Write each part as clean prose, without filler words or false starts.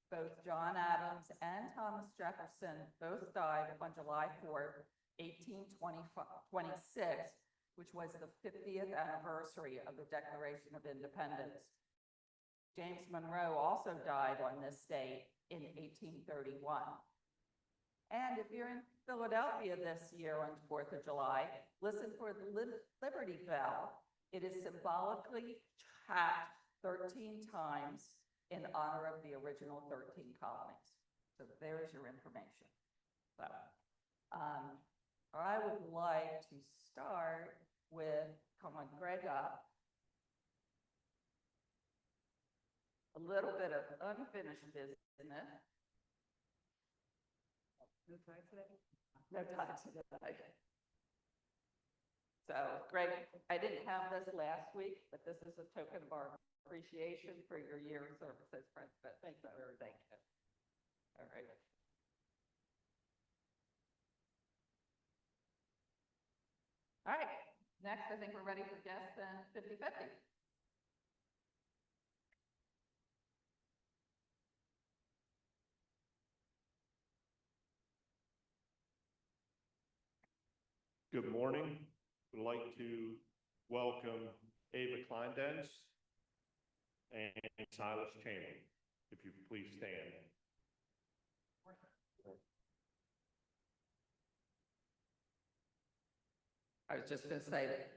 Both John Adams and Thomas Jefferson both died on July 4th, 1826, which was the 50th anniversary of the Declaration of Independence. James Monroe also died on this date in 1831. And if you're in Philadelphia this year on 4th of July, listen for the Liberty Bell. It is symbolically tapped 13 times in honor of the original 13 colonies. So there's your information. So, I would like to start with, come on, Greg up. A little bit of unfinished business. No time today? No time today. So, Greg, I didn't have this last week, but this is a token of our appreciation for your year of service as president. Thank you. Thank you. All right. All right. Next, I think we're ready for guests and 50-50. Good morning. We'd like to welcome Ava Kleindenz and Silas Chamberlain. If you please stand. I was just going to say that.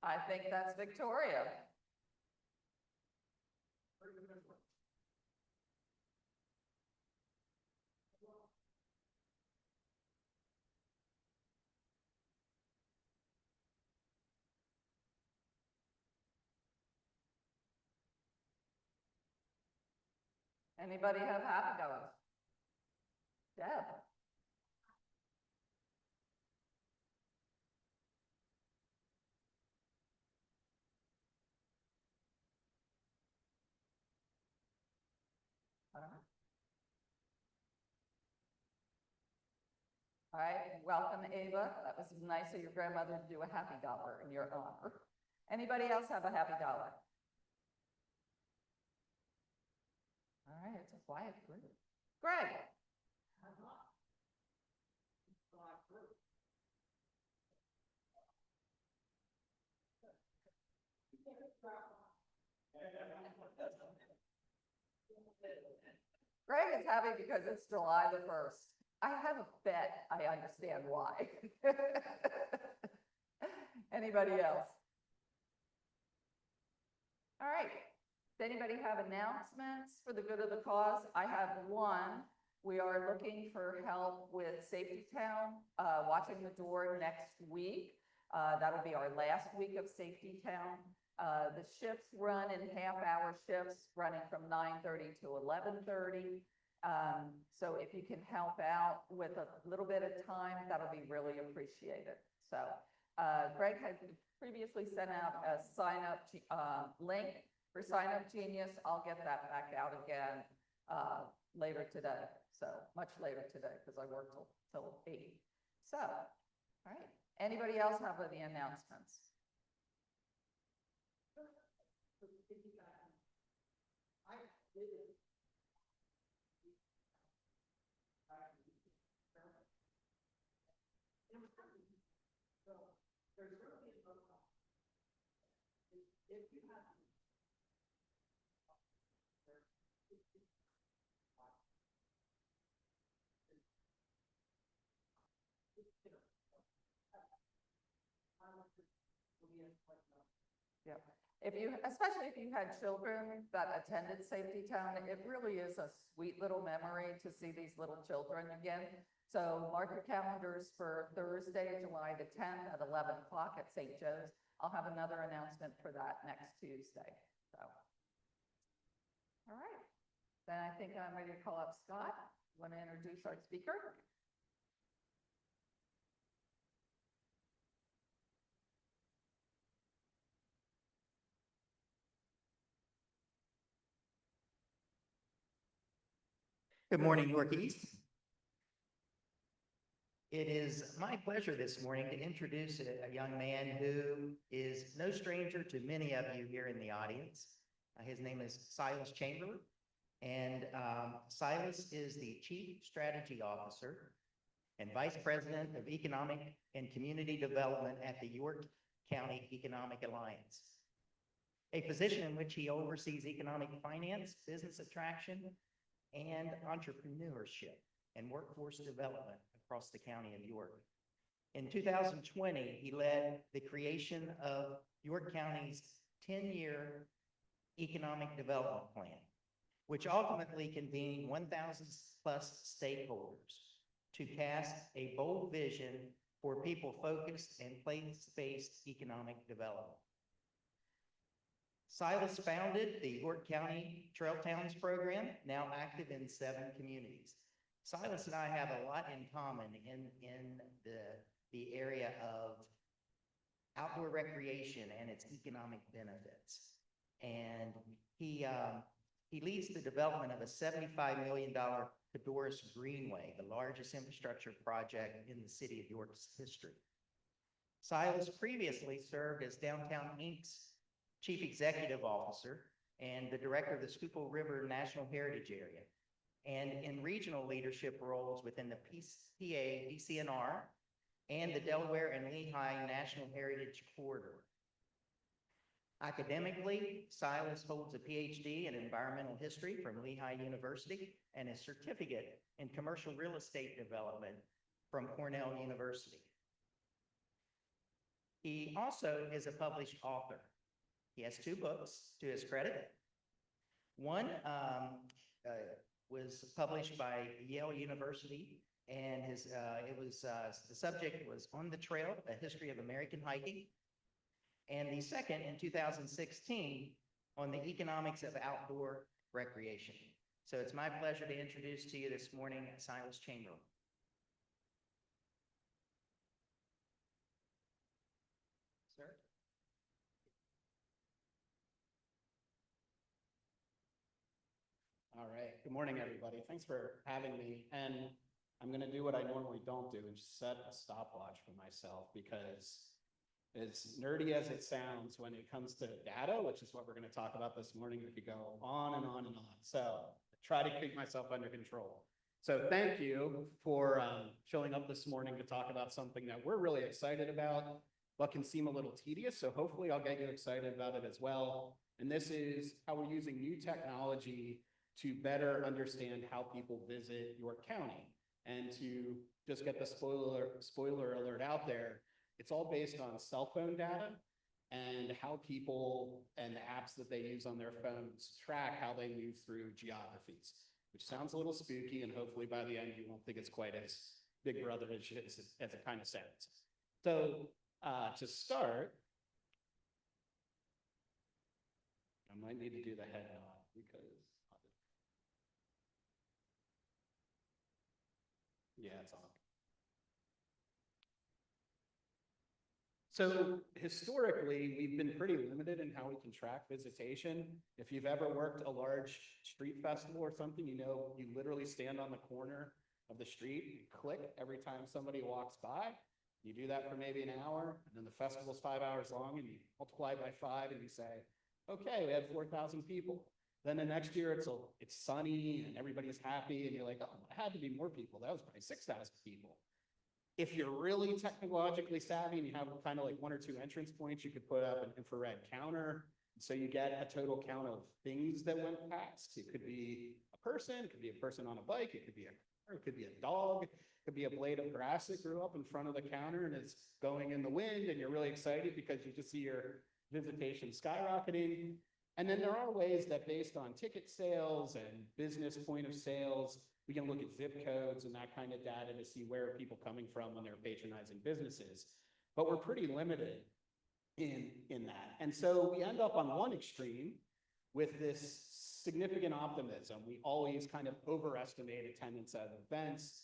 I think that's Victoria. Anybody have happy dogs? Deb. All right, welcome, Ava. That was nice of your grandmother to do a happy dollar in your honor. Anybody else have a happy dollar? All right, it's a quiet group. Greg. Greg is happy because it's July the 1st. I have a bet I understand why. Anybody else? All right. Does anybody have announcements for the good of the cause? I have one. We are looking for help with Safety Town, watching the door next week. That'll be our last week of Safety Town. The shifts run in half-hour shifts, running from 9:30 to 11:30. So if you can help out with a little bit of time, that'll be really appreciated. So Greg had previously sent out a sign-up link for Sign Up Genius. I'll get that back out again later today. So much later today because I work till 8. So, all right. Anybody else have any announcements? Yeah. Especially if you had children that attended Safety Town, it really is a sweet little memory to see these little children again. So mark your calendars for Thursday, July the 10th at 11 o'clock at St. Joe's. I'll have another announcement for that next Tuesday. So, all right. Then I think I'm ready to call up Scott. Want to introduce our speaker? Good morning, Yorkies. It is my pleasure this morning to introduce a young man who is no stranger to many of you here in the audience. His name is Silas Chamberlain, and Silas is the Chief Strategy Officer and Vice President of Economic and Community Development at the York County Economic Alliance, a position in which he oversees economic finance, business attraction, and entrepreneurship and workforce development across the county of York. In 2020, he led the creation of York County's 10-year economic development plan, which ultimately convened 1,000 plus stakeholders to cast a bold vision for people-focused and place-based economic development. Silas founded the York County Trail Towns program, now active in 7 communities. Silas and I have a lot in common in the area of outdoor recreation and its economic benefits. And he leads the development of a $75 million Cadorus Greenway, the largest infrastructure project in the city of York's history. Silas previously served as Downtown Inc.'s Chief Executive Officer and the Director of the Schuylkill River National Heritage Area, and in regional leadership roles within the PA DCNR and the Delaware and Lehigh National Heritage Corridor. Academically, Silas holds a PhD in environmental history from Lehigh University and a certificate in commercial real estate development from Cornell University. He also is a published author. He has 2 books to his credit. One was published by Yale University, and the subject was On the Trail, A History of American Hiking. And the second, in 2016, on the economics of outdoor recreation. So it's my pleasure to introduce to you this morning Silas Chamberlain. Sir? All right. Good morning, everybody. Thanks for having me. And I'm going to do what I normally don't do and just set a stopwatch for myself, because as nerdy as it sounds, when it comes to data, which is what we're going to talk about this morning, we could go on and on and on. So try to keep myself under control. So thank you for showing up this morning to talk about something that we're really excited about, but can seem a little tedious. So hopefully I'll get you excited about it as well. And this is how we're using new technology to better understand how people visit York County. And to just get the spoiler alert out there, it's all based on cell phone data and how people and the apps that they use on their phones track how they move through geographies, which sounds a little spooky, and hopefully by the end you won't think it's quite as big brother as it kind of sounds. So to start, I might need to do the head nod because yeah, it's on. So historically, we've been pretty limited in how we can track visitation. If you've ever worked a large street festival or something, you know you literally stand on the corner of the street and click every time somebody walks by. You do that for maybe an hour, and then the festival's 5 hours long, and you multiply by 5, and you say, okay, we had 4,000 people. Then the next year it's sunny and everybody's happy, and you're like, oh, it had to be more people. That was probably 6,000 people. If you're really technologically savvy and you have kind of like 1 or 2 entrance points, you could put up an infrared counter. So you get a total count of things that went past. It could be a person, it could be a person on a bike, it could be a car, it could be a dog, it could be a blade of grass that grew up in front of the counter and it's going in the wind, and you're really excited because you just see your visitation skyrocketing. And then there are ways that, based on ticket sales and business point of sales, we can look at zip codes and that kind of data to see where are people coming from when they're patronizing businesses. But we're pretty limited in that. And so we end up on one extreme with this significant optimism. We always kind of overestimate attendance at events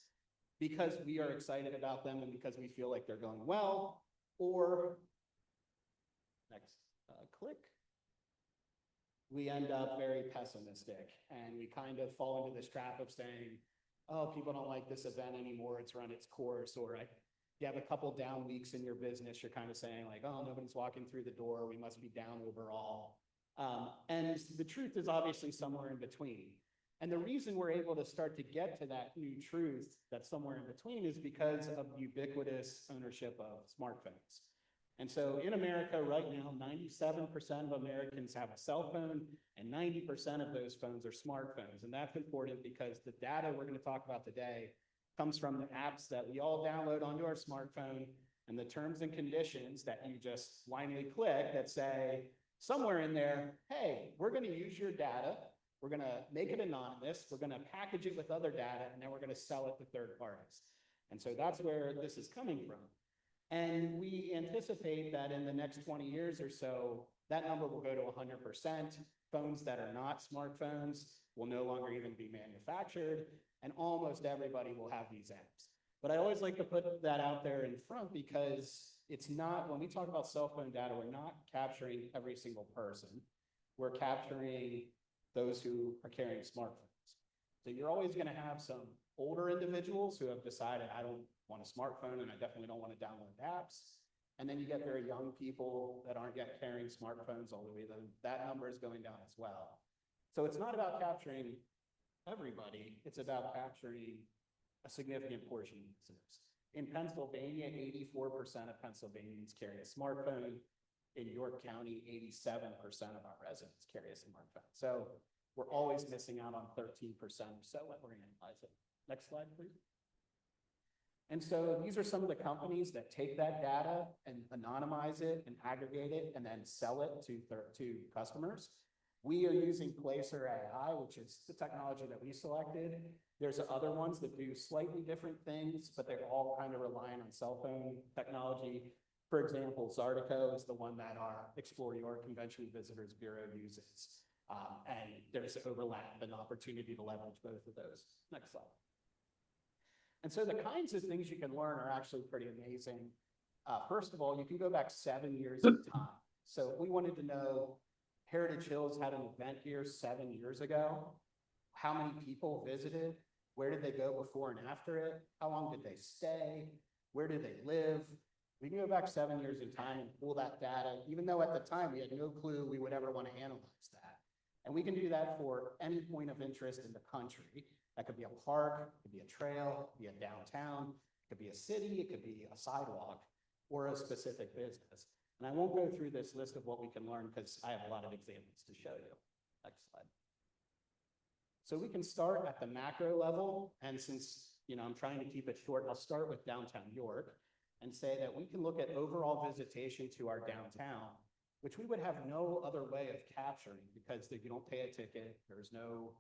because we are excited about them and because we feel like they're going well. Or next click. we end up very pessimistic, and we kind of fall into this trap of saying, oh, people don't like this event anymore, it's run its course, or you have a couple down weeks in your business, you're kind of saying like, oh, nobody's walking through the door, we must be down overall. And the truth is obviously somewhere in between. And the reason we're able to start to get to that new truth that's somewhere in between is because of ubiquitous ownership of smartphones. And so in America right now, 97% of Americans have a cell phone, and 90% of those phones are smartphones. And that's important because the data we're going to talk about today comes from the apps that we all download onto our smartphone and the terms and conditions that you just blindly click that say somewhere in there, hey, we're going to use your data. We're going to make it anonymous. We're going to package it with other data, and then we're going to sell it to third parties. And so that's where this is coming from. And we anticipate that in the next 20 years or so, that number will go to 100%. Phones that are not smartphones will no longer even be manufactured, and almost everybody will have these apps. But I always like to put that out there in front because it's not, when we talk about cell phone data, we're not capturing every single person. We're capturing those who are carrying smartphones. So you're always going to have some older individuals who have decided, I don't want a smartphone and I definitely don't want to download apps. And then you get very young people that aren't yet carrying smartphones all the way, then that number is going down as well. So it's not about capturing everybody, it's about capturing a significant portion of users. In Pennsylvania, 84% of Pennsylvanians carry a smartphone. In York County, 87% of our residents carry a smartphone. So we're always missing out on 13% or so when we're analyzing it. Next slide, please. And so these are some of the companies that take that data and anonymize it and aggregate it and then sell it to customers. We are using Placer AI, which is the technology that we selected. There's other ones that do slightly different things, but they're all kind of relying on cell phone technology. For example, Zartico is the one that our Explore York Convention Visitors Bureau uses. And there's overlap and opportunity to leverage both of those. Next slide. And so the kinds of things you can learn are actually pretty amazing. First of all, you can go back 7 years in time. So if we wanted to know, Heritage Hills had an event here 7 years ago. How many people visited? Where did they go before and after it? How long did they stay? Where did they live? We can go back 7 years in time and pull that data, even though at the time we had no clue we would ever want to analyze that. And we can do that for any point of interest in the country. That could be a park, it could be a trail, it could be a downtown, it could be a city, it could be a sidewalk, or a specific business. And I won't go through this list of what we can learn because I have a lot of examples to show you. Next slide. So we can start at the macro level, and since I'm trying to keep it short, I'll start with downtown York and say that we can look at overall visitation to our downtown, which we would have no other way of capturing because you don't pay a ticket. There's no,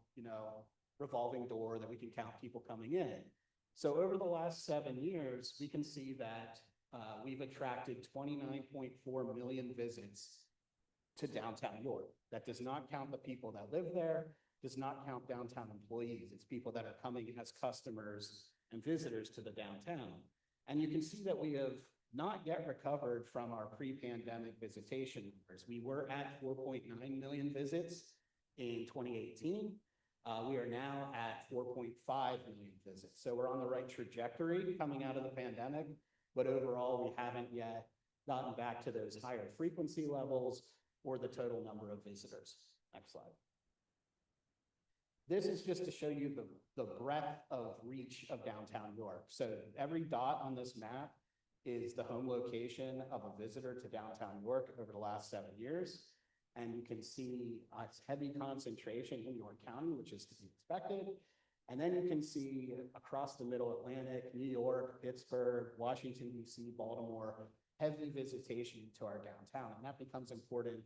revolving door that we can count people coming in. So over the last 7 years, we can see that we've attracted 29.4 million visits to downtown York. That does not count the people that live there, does not count downtown employees. It's people that are coming as customers and visitors to the downtown. And you can see that we have not yet recovered from our pre-pandemic visitation numbers. We were at 4.9 million visits in 2018. We are now at 4.5 million visits. So we're on the right trajectory coming out of the pandemic, but overall we haven't yet gotten back to those higher frequency levels or the total number of visitors. Next slide. This is just to show you the breadth of reach of downtown York. So every dot on this map is the home location of a visitor to downtown York over the last 7 years. And you can see its heavy concentration in York County, which is to be expected. And then you can see across the middle Atlantic, New York, Pittsburgh, Washington, D.C., Baltimore, heavy visitation to our downtown. And that becomes important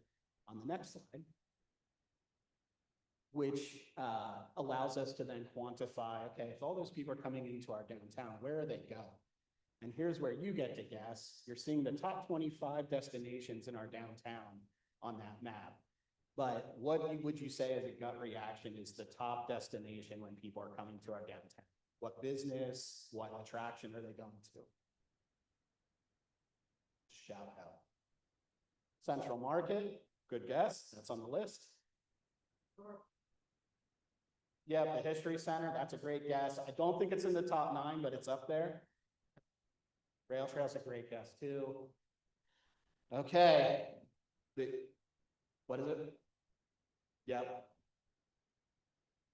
on the next slide, which allows us to then quantify, okay, if all those people are coming into our downtown, where are they going? And here's where you get to guess. You're seeing the top 25 destinations in our downtown on that map. But what would you say as a gut reaction is the top destination when people are coming to our downtown? What business, what attraction are they going to? Shout out. Central Market, good guess, that's on the list. Yeah, the History Center, that's a great guess. I don't think it's in the top 9, but it's up there. Rail Trail's a great guess too. Okay. What is it? Yep.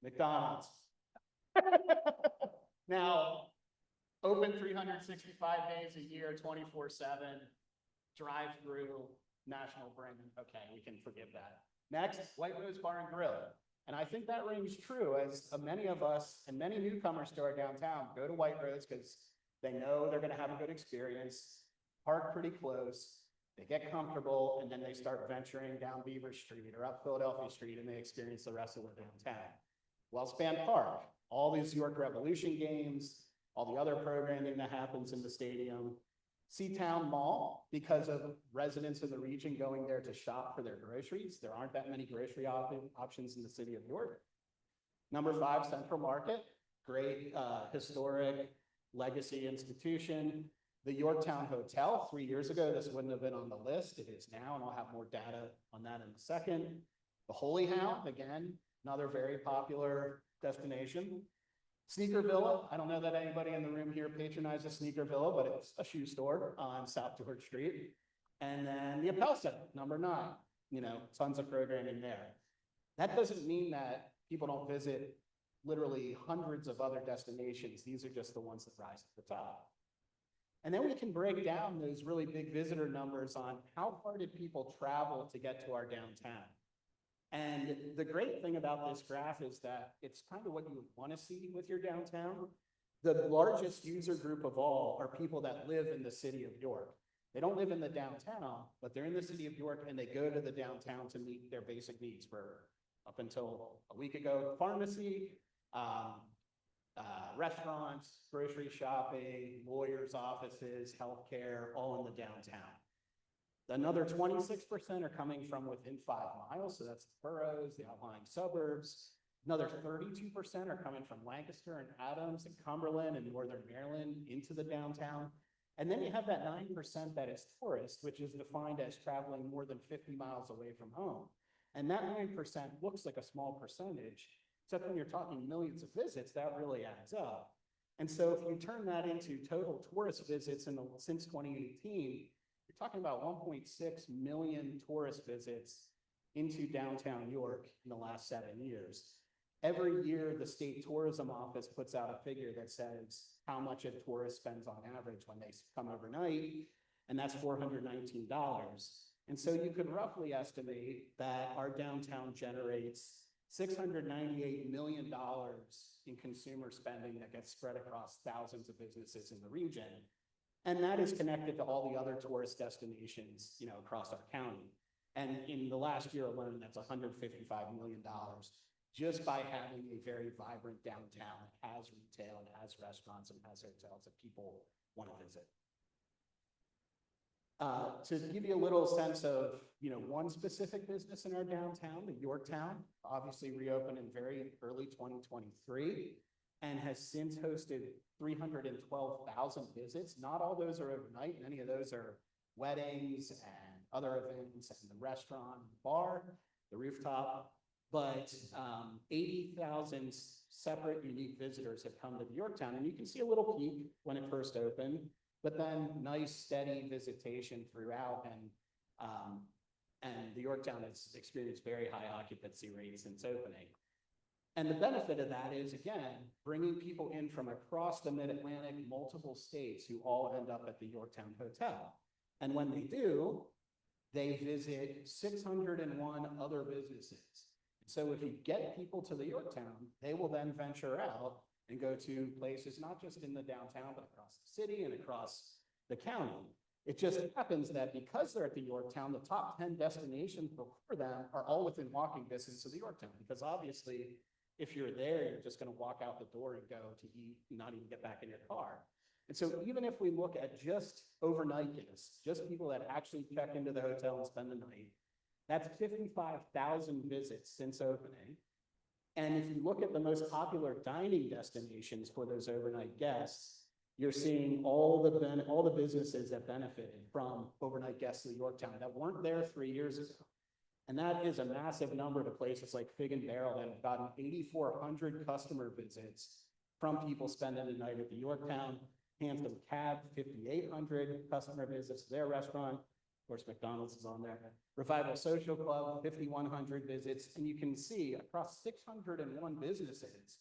McDonald's. Now, open 365 days a year, 24/7, drive-through, national brand. Okay, we can forgive that. Next, White Rose Bar and Grill. And I think that rings true as many of us and many newcomers to our downtown go to White Rose because they know they're going to have a good experience, park pretty close, they get comfortable, and then they start venturing down Beaver Street or up Philadelphia Street and they experience the rest of the downtown. Wellspan Park, all these York Revolution games, all the other programming that happens in the stadium. Seatown Mall, because of residents in the region going there to shop for their groceries. There aren't that many grocery options in the city of York. Number 5, Central Market, great historic legacy institution. The Yorktown Hotel, 3 years ago, this wouldn't have been on the list. It is now, and I'll have more data on that in a second. The Holy Hound, again, another very popular destination. Sneaker Villa, I don't know that anybody in the room here patronizes Sneaker Villa, but it's a shoe store on South George Street. And then the Appel Center, number 9, tons of programming there. That doesn't mean that people don't visit literally hundreds of other destinations. These are just the ones that rise to the top. And then we can break down those really big visitor numbers on how far did people travel to get to our downtown. And the great thing about this graph is that it's kind of what you would want to see with your downtown. The largest user group of all are people that live in the city of York. They don't live in the downtown, but they're in the city of York and they go to the downtown to meet their basic needs for, up until a week ago, pharmacy, restaurants, grocery shopping, lawyers' offices, healthcare, all in the downtown. Another 26% are coming from within 5 miles, so that's the boroughs, the outlying suburbs. Another 32% are coming from Lancaster and Adams and Cumberland and Northern Maryland into the downtown. And then you have that 9% that is tourist, which is defined as traveling more than 50 miles away from home. And that 9% looks like a small percentage, except when you're talking millions of visits, that really adds up. And so if you turn that into total tourist visits since 2018, you're talking about 1.6 million tourist visits into downtown York in the last 7 years. Every year, the state tourism office puts out a figure that says how much a tourist spends on average when they come overnight, and that's $419. And so you could roughly estimate that our downtown generates $698 million in consumer spending that gets spread across thousands of businesses in the region. And that is connected to all the other tourist destinations, across our county. And in the last year alone, that's $155 million just by having a very vibrant downtown that has retail, and has restaurants, and has hotels that people want to visit. To give you a little sense of, one specific business in our downtown, the Yorktown, obviously reopened in very early 2023 and has since hosted 312,000 visits. Not all those are overnight. Many of those are weddings and other events and the restaurant, bar, the rooftop. But 80,000 separate unique visitors have come to the Yorktown. And you can see a little peak when it first opened, but then nice steady visitation throughout. And the Yorktown has experienced very high occupancy rates since opening. And the benefit of that is, again, bringing people in from across the Mid-Atlantic, multiple states who all end up at the Yorktown Hotel. And when they do, they visit 601 other businesses. So if you get people to the Yorktown, they will then venture out and go to places not just in the downtown, but across the city and across the county. It just happens that because they're at the Yorktown, the top 10 destinations before them are all within walking distance of the Yorktown. Because obviously, if you're there, you're just going to walk out the door and go to eat, not even get back in your car. And so even if we look at just overnight guests, just people that actually check into the hotel and spend the night, that's 55,000 visits since opening. And if you look at the most popular dining destinations for those overnight guests, you're seeing all the businesses that benefited from overnight guests to the Yorktown that weren't there 3 years ago. And that is a massive number to places like Fig and Barrel that have gotten 8,400 customer visits from people spending the night at the Yorktown. Hampton Cab, 5,800 customer visits to their restaurant. Of course, McDonald's is on there. Revival Social Club, 5,100 visits. And you can see across 601 businesses,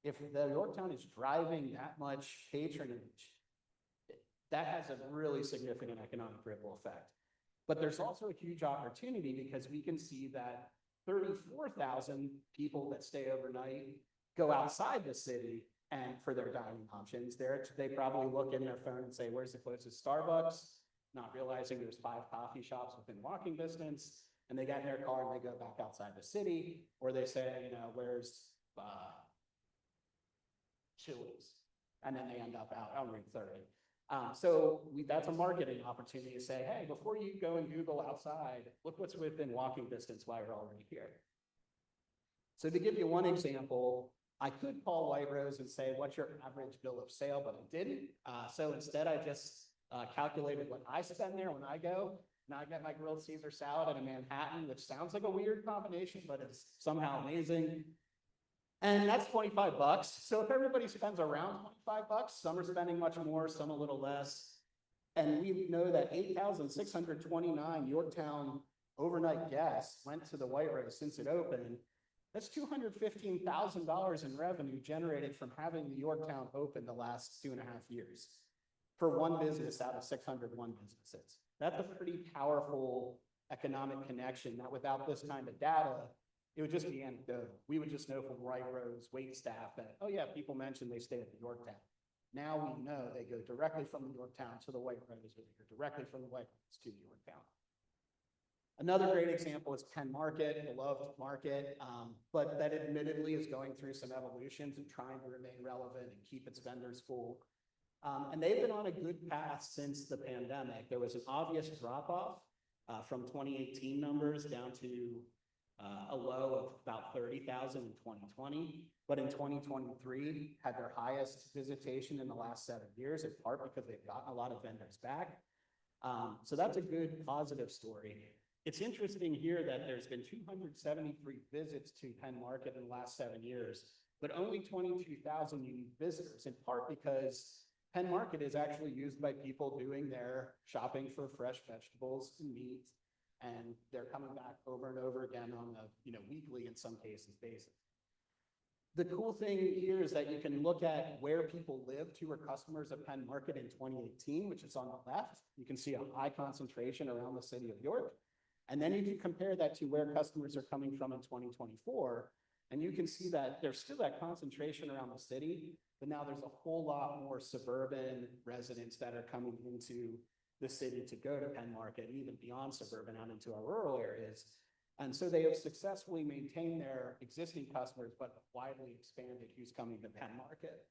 if the Yorktown is driving that much patronage, that has a really significant economic ripple effect. But there's also a huge opportunity because we can see that 34,000 people that stay overnight go outside the city and for their dining options. They probably look in their phone and say, where's the closest Starbucks? Not realizing there's 5 coffee shops within walking distance. And they get in their car and they go back outside the city. Or they say, where's Chili's? And then they end up out on Route 30. That's a marketing opportunity to say, hey, before you go and Google outside, look what's within walking distance while you're already here. So to give you one example, I could call White Rose and say, what's your average bill of sale, but I didn't. So instead I just calculated what I spend there when I go. Now I get my grilled Caesar salad and a Manhattan, which sounds like a weird combination, but it's somehow amazing. And that's 25 bucks. So if everybody spends around 25 bucks, some are spending much more, some a little less. And we know that 8,629 Yorktown overnight guests went to the White Rose since it opened. That's $215,000 in revenue generated from having the Yorktown open the last 2.5 years for one business out of 601 businesses. That's a pretty powerful economic connection that without this kind of data, it would just be anecdotal. We would just know from White Rose wait staff that, oh yeah, people mentioned they stay at the Yorktown. Now we know they go directly from the Yorktown to the White Rose, or they go directly from the White Rose to the Yorktown. Another great example is Penn Market, beloved market, but that admittedly is going through some evolutions and trying to remain relevant and keep its vendors full. And they've been on a good path since the pandemic. There was an obvious drop-off from 2018 numbers down to a low of about 30,000 in 2020, but in 2023 had their highest visitation in the last 7 years, in part because they've gotten a lot of vendors back. So that's a good positive story. It's interesting here that there's been 273 visits to Penn Market in the last 7 years, but only 22,000 unique visitors, in part because Penn Market is actually used by people doing their shopping for fresh vegetables and meat, and they're coming back over and over again on a weekly, in some cases, basis. The cool thing here is that you can look at where people lived who were customers of Penn Market in 2018, which is on the left. You can see a high concentration around the city of York. And then you can compare that to where customers are coming from in 2024. And you can see that there's still that concentration around the city, but now there's a whole lot more suburban residents that are coming into the city to go to Penn Market, even beyond suburban out into our rural areas. And so they have successfully maintained their existing customers, but widely expanded who's coming to Penn Market.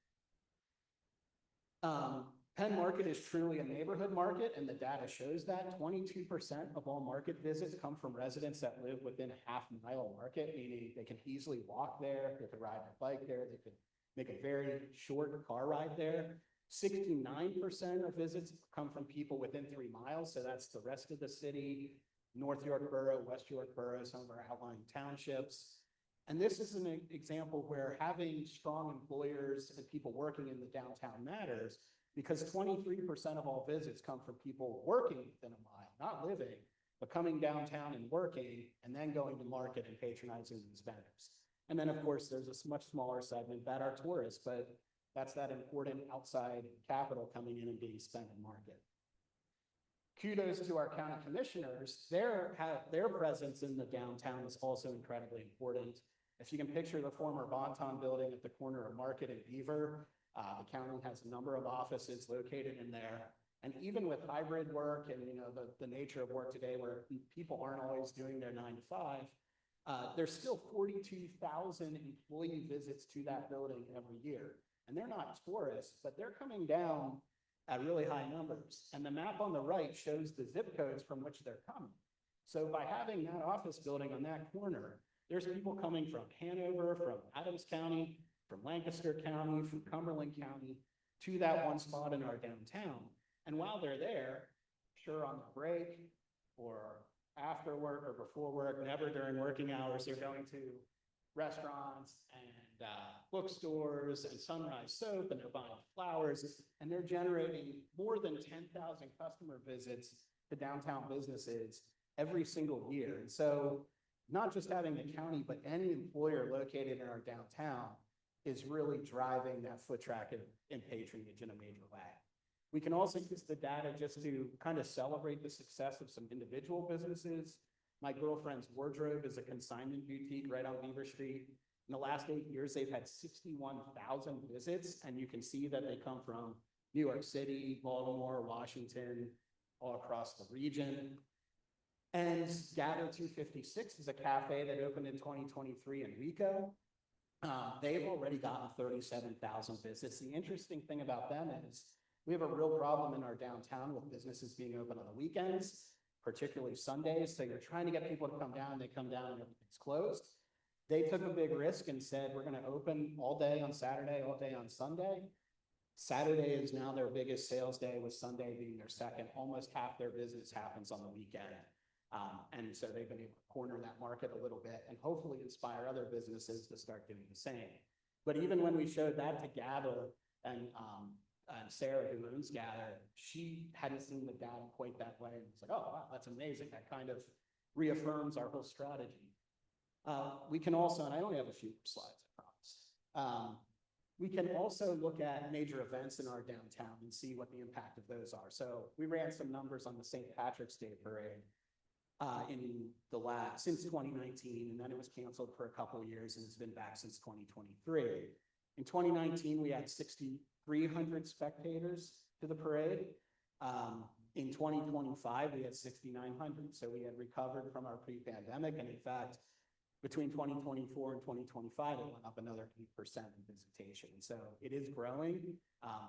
Penn Market is truly a neighborhood market, and the data shows that 22% of all market visits come from residents that live within a half-mile market, meaning they can easily walk there, they could ride their bike there, they could make a very short car ride there. 69% of visits come from people within 3 miles, so that's the rest of the city, North York Borough, West York Borough, some of our outlying townships. And this is an example where having strong employers and people working in the downtown matters, because 23% of all visits come from people working within a mile, not living, but coming downtown and working, and then going to market and patronizing these vendors. And then, of course, there's a much smaller segment that are tourists, but that's that important outside capital coming in and being spent in market. Kudos to our county commissioners. Their presence in the downtown is also incredibly important. If you can picture the former Bonton building at the corner of Market and Beaver, the county has a number of offices located in there. And even with hybrid work and the nature of work today where people aren't always doing their 9 to 5, there's still 42,000 employee visits to that building every year. And they're not tourists, but they're coming down at really high numbers. And the map on the right shows the zip codes from which they're coming. So by having that office building on that corner, there's people coming from Hanover, from Adams County, from Lancaster County, from Cumberland County, to that one spot in our downtown. And while they're there, sure on the break or after work or before work, never during working hours. They're going to restaurants and bookstores and Sunrise Soap, and they're buying flowers, and they're generating more than 10,000 customer visits to downtown businesses every single year. And so not just having the county, but any employer located in our downtown is really driving that foot traffic and patronage in a major way. We can also use the data just to kind of celebrate the success of some individual businesses. My girlfriend's Wardrobe is a consignment boutique right on Beaver Street. In the last 8 years, they've had 61,000 visits, and you can see that they come from New York City, Baltimore, Washington, all across the region. And Gather 256 is a cafe that opened in 2023 in Rico. They've already gotten 37,000 visits. The interesting thing about them is we have a real problem in our downtown with businesses being open on the weekends, particularly Sundays. So you're trying to get people to come down, they come down and everything's closed. They took a big risk and said, we're going to open all day on Saturday, all day on Sunday. Saturday is now their biggest sales day, with Sunday being their second. Almost half their business happens on the weekend. And so they've been able to corner that market a little bit and hopefully inspire other businesses to start doing the same. But even when we showed that to Gather, and Sarah, who owns Gather, she hadn't seen the data quite that way. And it's like, oh, wow, that's amazing. That kind of reaffirms our whole strategy. We can also, and I only have a few slides, I promise. We can also look at major events in our downtown and see what the impact of those are. So we ran some numbers on the St. Patrick's Day Parade since 2019, and then it was canceled for a couple of years, and it's been back since 2023. In 2019, we had 6,300 spectators to the parade. In 2025, we had 6,900. So we had recovered from our pre-pandemic. And in fact, between 2024 and 2025, it went up another 8% in visitation. So it is growing.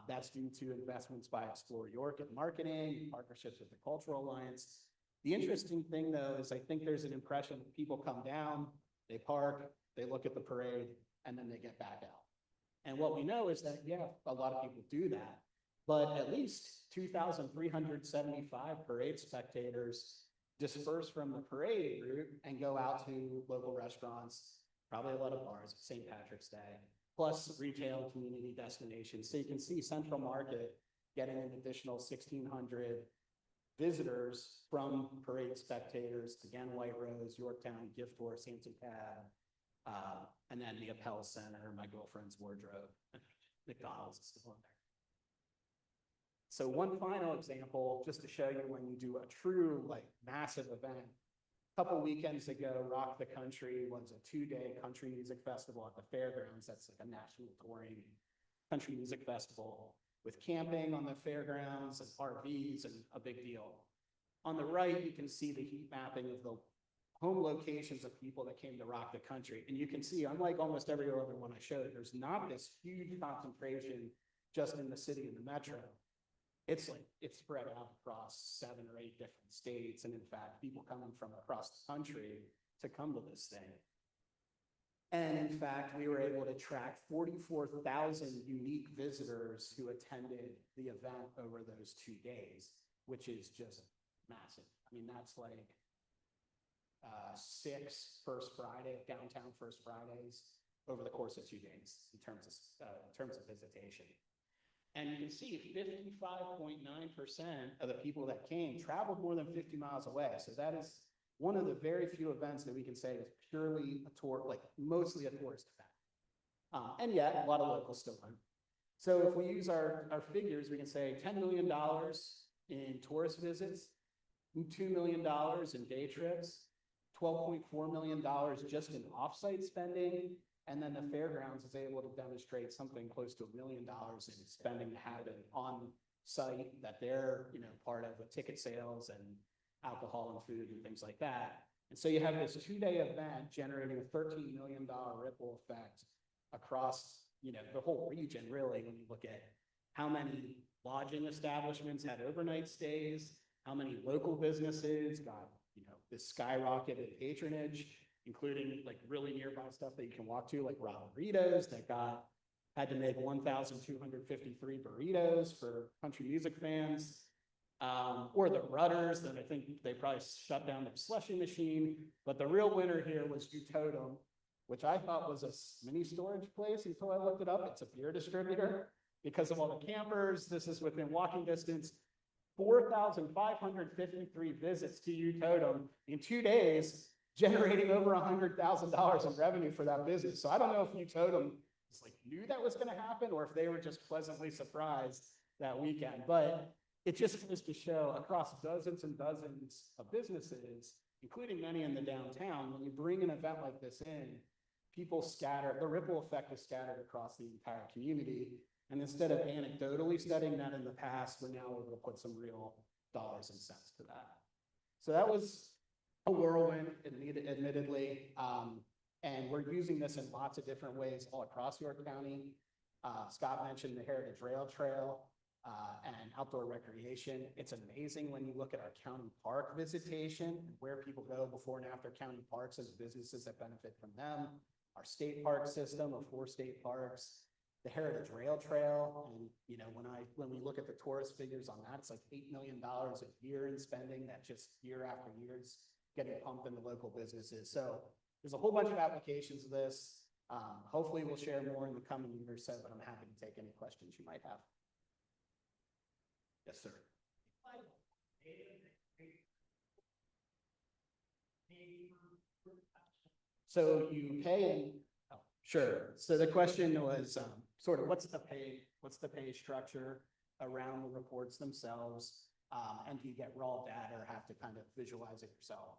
That's due to investments by Explore York in marketing, partnerships with the Cultural Alliance. The interesting thing, though, is I think there's an impression that people come down, they park, they look at the parade, and then they get back out. And what we know is that, yeah, a lot of people do that, but at least 2,375 parade spectators disperse from the parade route and go out to local restaurants, probably a lot of bars, St. Patrick's Day, plus retail and community destinations. So you can see Central Market getting an additional 1,600 visitors from parade spectators, again, White Rose, Yorktown, Gift Horse, Hampton Cab, and then the Appel Center, my girlfriend's Wardrobe, McDonald's is still in there. So one final example, just to show you when you do a true, like, massive event. A couple weekends ago, Rock the Country was a 2-day country music festival at the fairgrounds. That's like a national touring country music festival with camping on the fairgrounds and RVs, and a big deal. On the right, you can see the heat mapping of the home locations of people that came to Rock the Country. And you can see, unlike almost every other one I showed, there's not this huge concentration just in the city and the metro. It's spread out across 7 or 8 different states. And in fact, people coming from across the country to come to this thing. And in fact, we were able to track 44,000 unique visitors who attended the event over those 2 days, which is just massive. I mean, that's like 6 downtown First Fridays over the course of 2 days in terms of visitation. And you can see 55.9% of the people that came traveled more than 50 miles away. So that is one of the very few events that we can say is purely a tour, like mostly a tourist event. And yet a lot of locals still come. So if we use our figures, we can say $10 million in tourist visits, $2 million in day trips, $12.4 million just in offsite spending. And then the fairgrounds is able to demonstrate something close to $1 million in spending to happen on site that they're, part of, with ticket sales and alcohol and food and things like that. And so you have this 2-day event generating a $13 million ripple effect across, the whole region, really, when you look at how many lodging establishments had overnight stays, how many local businesses got, this skyrocketed patronage, including like really nearby stuff that you can walk to, like Burritos that had to make 1,253 burritos for country music fans. or the Rudders that I think they probably shut down the slushing machine. But the real winner here was Utotem, which I thought was a mini storage place until I looked it up. It's a beer distributor because of all the campers. This is within walking distance. 4,553 visits to Utotem in 2 days, generating over $100,000 in revenue for that business. So I don't know if Utotem knew that was going to happen or if they were just pleasantly surprised that weekend. But it just goes to show across dozens and dozens of businesses, including many in the downtown, when you bring an event like this in, people scatter, the ripple effect is scattered across the entire community. And instead of anecdotally studying that in the past, we're now able to put some real dollars and cents to that. So that was a whirlwind, admittedly. And we're using this in lots of different ways all across York County. Scott mentioned the Heritage Rail Trail and outdoor recreation. It's amazing when you look at our county park visitation and where people go before and after county parks as businesses that benefit from them. Our state park system of 4 state parks, the Heritage Rail Trail. And, you know, when we look at the tourist figures on that, it's like $8 million a year in spending that just year after year is getting pumped into local businesses. So there's a whole bunch of applications of this. Hopefully we'll share more in the coming year or so, but I'm happy to take any questions you might have. Yes, sir. So you pay in, oh, sure. So the question was sort of what's the pay structure around the reports themselves? And do you get raw data or have to kind of visualize it yourself?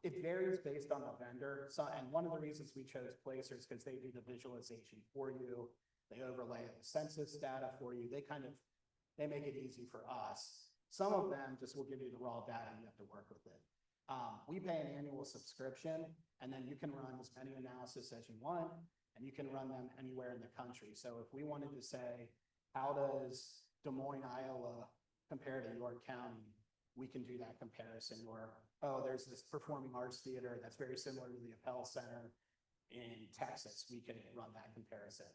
It varies based on the vendor. So, and one of the reasons we chose Placer is because they do the visualization for you. They overlay the census data for you. They make it easy for us. Some of them just will give you the raw data and you have to work with it. We pay an annual subscription, and then you can run as many analysis as you want, and you can run them anywhere in the country. So if we wanted to say, how does Des Moines, Iowa compare to York County, we can do that comparison. Or, oh, there's this performing arts theater that's very similar to the Appel Center in Texas, we can run that comparison.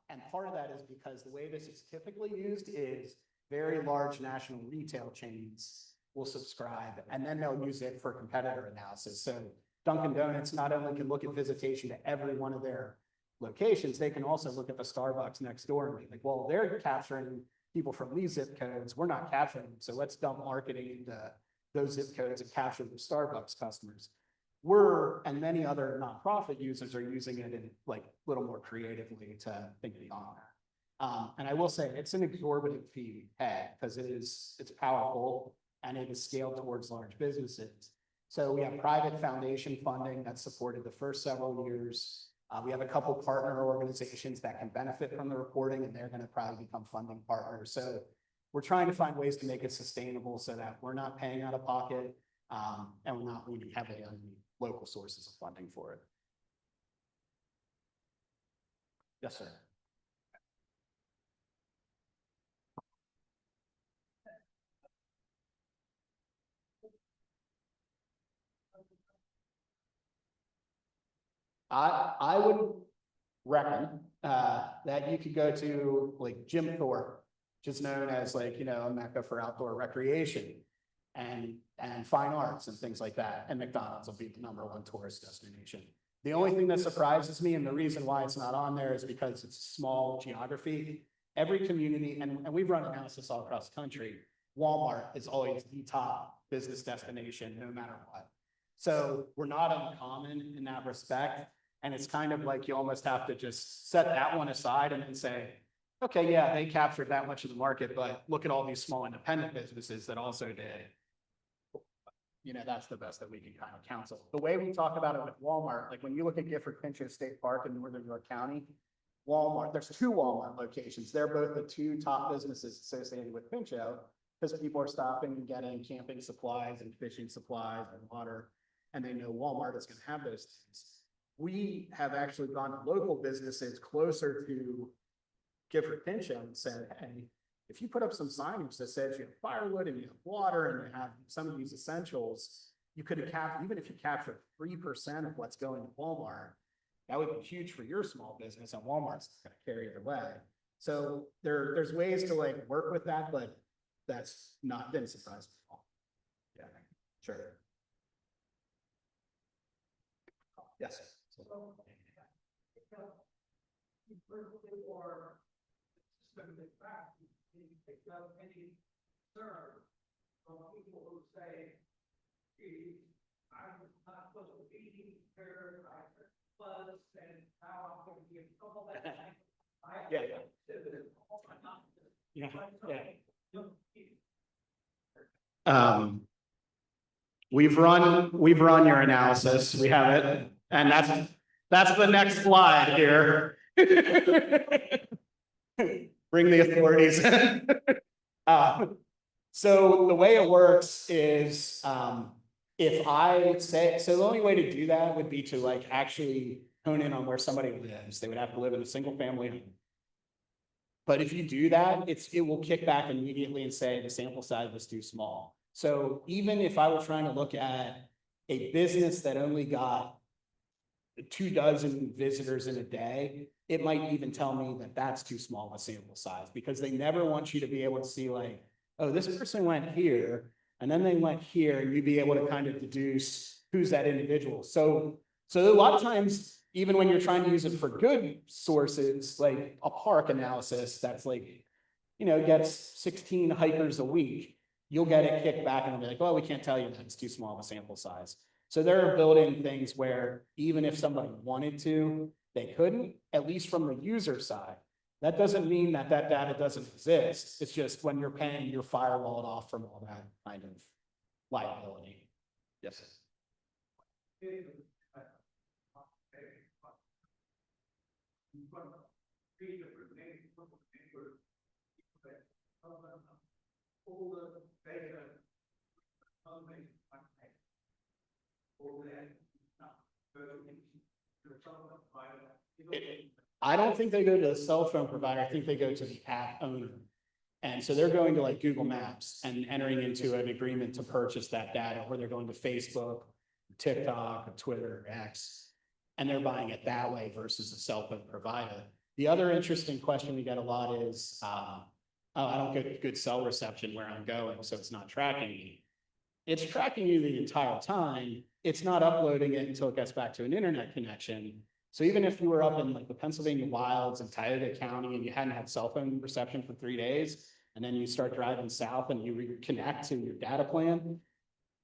And part of that is because the way this is typically used is very large national retail chains will subscribe, and then they'll use it for competitor analysis. So Dunkin' Donuts not only can look at visitation to every one of their locations, they can also look at the Starbucks next door and be like, well, they're capturing people from these zip codes. We're not capturing them. So let's dump marketing into those zip codes and capture the Starbucks customers. And many other nonprofit users are using it in like a little more creatively to think beyond that. And I will say it's an exorbitant fee because it's powerful and it is scaled towards large businesses. So we have private foundation funding that supported the first several years. We have a couple partner organizations that can benefit from the reporting, and they're going to probably become funding partners. So we're trying to find ways to make it sustainable so that we're not paying out of pocket, and we're not leaning heavily on local sources of funding for it. Yes, sir. I would reckon that you could go to like Jim Thorpe, which is known as like, you know, a mecca for outdoor recreation and fine arts and things like that. And McDonald's will be the #1 tourist destination. The only thing that surprises me, and the reason why it's not on there, is because it's small geography. Every community, and we've run analysis all across the country, Walmart is always the top business destination, no matter what. So we're not uncommon in that respect. And it's kind of like you almost have to just set that one aside and then say, okay, yeah, they captured that much of the market, but look at all these small independent businesses that also did. You know, that's the best that we can kind of counsel. The way we talk about it with Walmart, like when you look at Gifford Pinchot State Park in Northern York County, Walmart, there's 2 Walmart locations. They're both the 2 top businesses associated with Pinchot because people are stopping and getting camping supplies and fishing supplies and water, and they know Walmart is going to have those things. We have actually gone to local businesses closer to Gifford Pinchot and said, hey, if you put up some signage that says you have firewood and you have water and you have some of these essentials, you could have even if you capture 3% of what's going to Walmart, that would be huge for your small business, and Walmart's going to carry it away. So there's ways to like work with that, but that's not, didn't surprise me at all. Yeah, sure. Yes. Yeah. Yeah, yeah. We've run your analysis. We have it. And that's the next slide here. Bring the authorities in. So the way it works is, if I say, so the only way to do that would be to like actually hone in on where somebody lives. They would have to live in a single family home. But if you do that, it will kick back immediately and say the sample size was too small. So even if I were trying to look at a business that only got 24 visitors in a day, it might even tell me that that's too small of a sample size, because they never want you to be able to see like, oh, this person went here and then they went here, and you'd be able to kind of deduce who's that individual. So a lot of times, even when you're trying to use it for good sources, like a park analysis that's like, gets 16 hikers a week, you'll get it kicked back and they'll be like, well, we can't tell you that it's too small of a sample size. So they're building things where even if somebody wanted to, they couldn't, at least from the user side. That doesn't mean that data doesn't exist. It's just when you're paying, you're firewalled off from all that kind of liability. Yes. I don't think they go to the cell phone provider. I think they go to the app owner. And so they're going to like Google Maps and entering into an agreement to purchase that data, or they're going to Facebook, TikTok, Twitter, X, and they're buying it that way versus a cell phone provider. The other interesting question we get a lot is, oh, I don't get good cell reception where I'm going, so it's not tracking me. It's tracking you the entire time. It's not uploading it until it gets back to an internet connection. So even if you were up in like the Pennsylvania wilds in Tioga County and you hadn't had cell phone reception for 3 days, and then you start driving south and you reconnect to your data plan,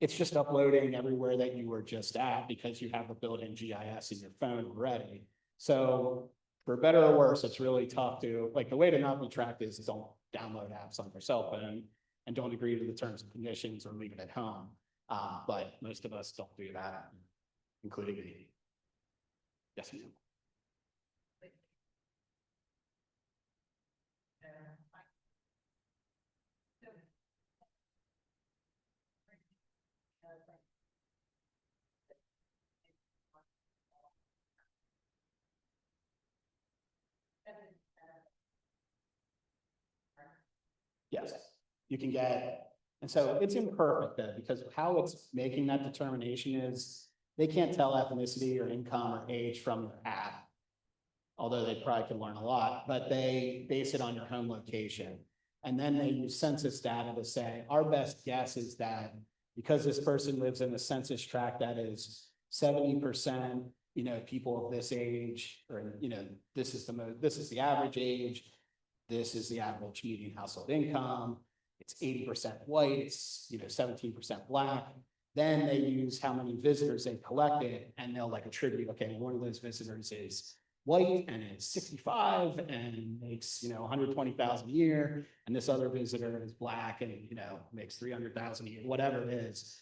it's just uploading everywhere that you were just at because you have a built-in GIS in your phone already. So for better or worse, it's really tough to, like, the way to not be tracked is don't download apps on your cell phone and don't agree to the terms and conditions or leave it at home. But most of us don't do that, including me. Yes, ma'am. Yes, you can get, and so it's imperfect though, because how it's making that determination is they can't tell ethnicity or income or age from your app, although they probably could learn a lot, but they base it on your home location. And then they use census data to say, our best guess is that because this person lives in a census tract that is 70%, people of this age, or, this is the average age. This is the average median household income. It's 80% white, it's 17% black. Then they use how many visitors they collected, and they'll like attribute, okay, one of those visitors is white and is 65 and makes 120,000 a year, and this other visitor is black and makes 300,000 a year, whatever it is.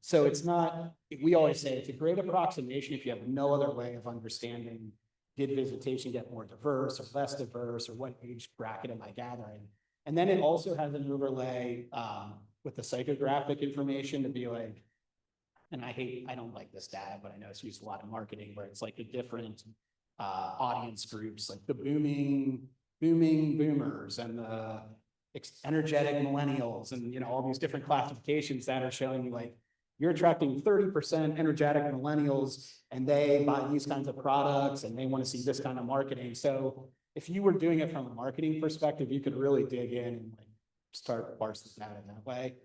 So it's not, we always say it's a great approximation if you have no other way of understanding, did visitation get more diverse or less diverse, or what age bracket am I gathering? And then it also has an overlay with the psychographic information to be like, and I don't like this data, but I know it's used a lot in marketing, where it's like the different audience groups, like the booming boomers and the energetic millennials, and all these different classifications that are showing you like, you're attracting 30% energetic millennials and they buy these kinds of products and they want to see this kind of marketing. So if you were doing it from a marketing perspective, you could really dig in and like start parsing that in that way.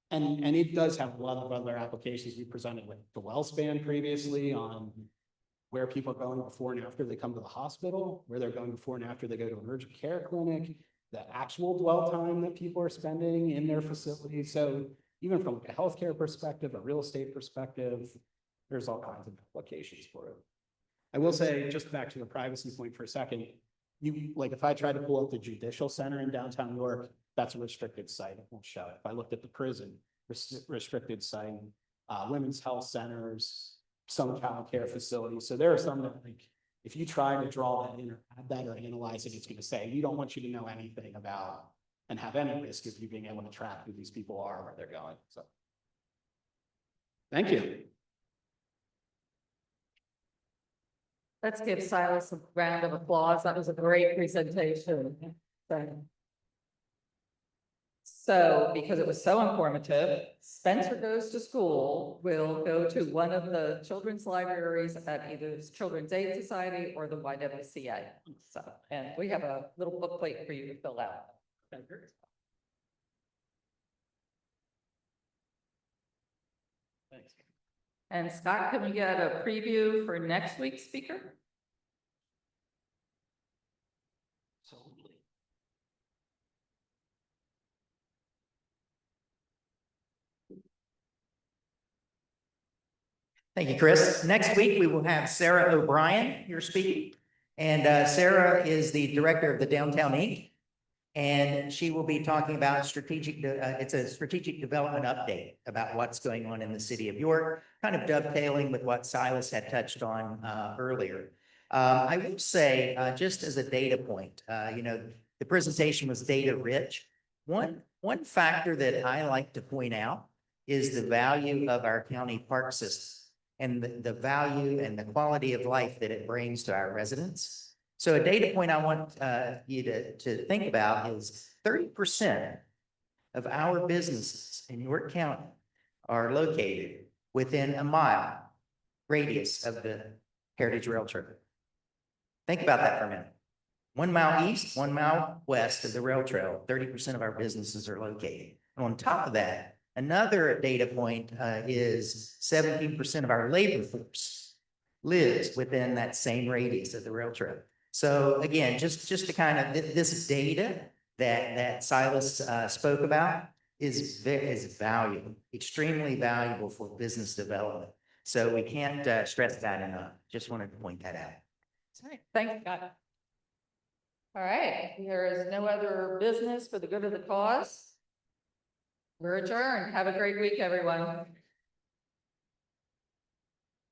And it does have a lot of other applications. We presented with the well span previously on where people are going before and after they come to the hospital, where they're going before and after they go to an urgent care clinic, the actual dwell time that people are spending in their facility. So even from like a healthcare perspective, a real estate perspective, there's all kinds of applications for it. I will say, just back to the privacy point for a second, like if I try to pull up the judicial center in downtown York, that's a restricted site. It won't show it. If I looked at the prison, restricted site, women's health centers, some childcare facilities. So there are some that, like, if you try to draw that in or add that or analyze it, it's going to say, we don't want you to know anything about and have any risk of you being able to track who these people are, where they're going. So thank you. Let's give Silas a round of applause. That was a great presentation. So, because it was so informative, Spencer Goes to School will go to one of the children's libraries at either Children's Aid Society or the YCEA. So, and we have a little booklet for you to fill out. Thanks. And Scott, can we get a preview for next week's speaker? Absolutely. Thank you, Chris. Next week, we will have Sarah O'Brien here speaking. And Sarah is the director of the Downtown Inc. And she will be talking about it's a strategic development update about what's going on in the city of York, kind of dovetailing with what Silas had touched on earlier. I will say, just as a data point, the presentation was data rich. One factor that I like to point out is the value of our county park system and the value and the quality of life that it brings to our residents. So a data point I want you to think about is 30% of our businesses in York County are located within a mile radius of the Heritage Rail Trail. Think about that for a minute. 1 mile east, 1 mile west of the rail trail, 30% of our businesses are located. And on top of that, another data point is 17% of our labor force lives within that same radius of the rail trail. So again, just to kind of, this data that Silas spoke about is valuable, extremely valuable for business development. So we can't stress that enough. Just wanted to point that out. All right, thanks, Scott. All right, there is no other business for the good of the cause. We're adjourned. Have a great week, everyone.